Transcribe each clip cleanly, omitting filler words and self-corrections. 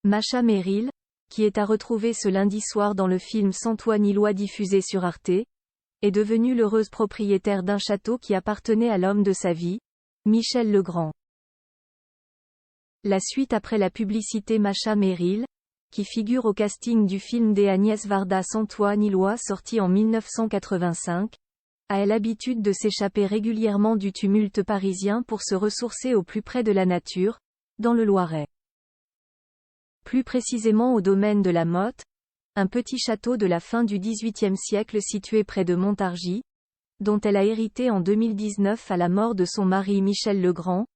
Masha Merrill, qui est à retrouver ce lundi soir dans le film Sans toi ni loi diffusé sur Arte, est devenue l'heureuse propriétaire d'un château qui appartenait à l'homme de sa vie, Michel Legrand. La suite après la publicité. Masha Merrill, qui figure au casting du film d'Agnès Varda Sans toi ni loi sorti en 1985, a l'habitude de s'échapper régulièrement du tumulte parisien pour se ressourcer au plus près de la nature, dans le Loiret. Plus précisément au domaine de la Motte, un petit château de la fin du XVIIIe siècle situé près de Montargis, dont elle a hérité en 2019 à la mort de son mari Michel Legrand,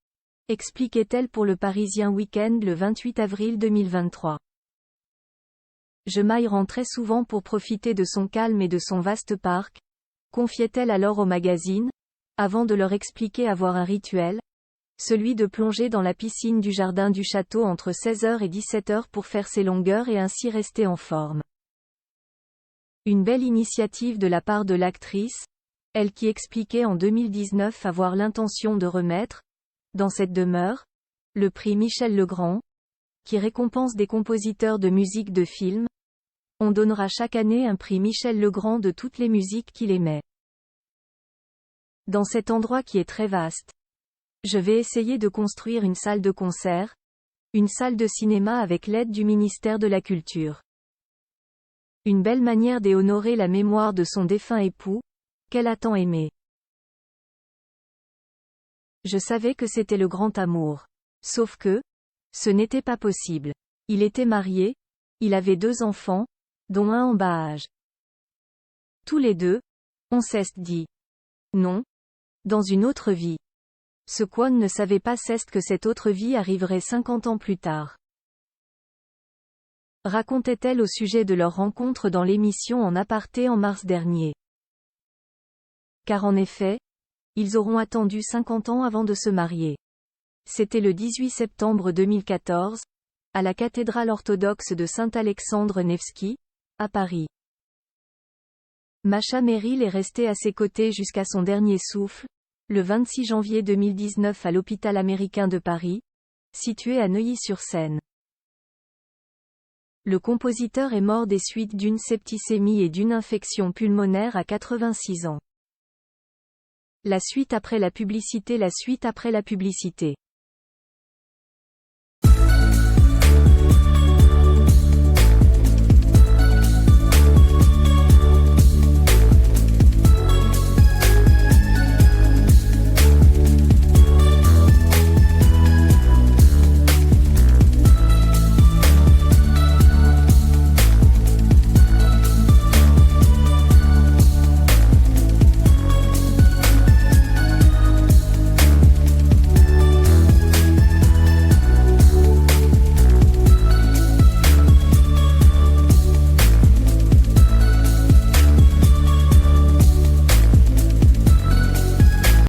expliquait-elle pour le Parisien Week-end le 28 avril 2023. Je m'y rends très souvent pour profiter de son calme et de son vaste parc, confiait-elle alors au magazine, avant de leur expliquer avoir un rituel, celui de plonger dans la piscine du jardin du château entre 16h et 17h pour faire ses longueurs et ainsi rester en forme. Une belle initiative de la part de l'actrice, elle qui expliquait en 2019 avoir l'intention de remettre, dans cette demeure, le prix Michel Legrand, qui récompense des compositeurs de musique de film. On donnera chaque année un prix Michel Legrand de toutes les musiques qu'il aimait. Dans cet endroit qui est très vaste, je vais essayer de construire une salle de concert, une salle de cinéma avec l'aide du ministère de la Culture. Une belle manière d'honorer la mémoire de son défunt époux, qu'elle a tant aimé. Je savais que c'était le grand amour. Sauf que, ce n'était pas possible. Il était marié, il avait 2 enfants, dont un en bas âge. Tous les 2, on s'est dit. Non. Dans une autre vie. Ce qu'On ne savait pas c'est que cette autre vie arriverait 50 ans plus tard. Racontait-elle au sujet de leur rencontre dans l'émission En aparté en mars dernier. Car en effet, ils auront attendu 50 ans avant de se marier. C'était le 18 septembre 2014, à la cathédrale orthodoxe de Saint-Alexandre Nevski, à Paris. Masha Merrill est restée à ses côtés jusqu'à son dernier souffle, le 26 janvier 2019 à l'hôpital américain de Paris, situé à Neuilly-sur-Seine. Le compositeur est mort des suites d'une septicémie et d'une infection pulmonaire à 86 ans. La suite après la publicité. La suite après la publicité.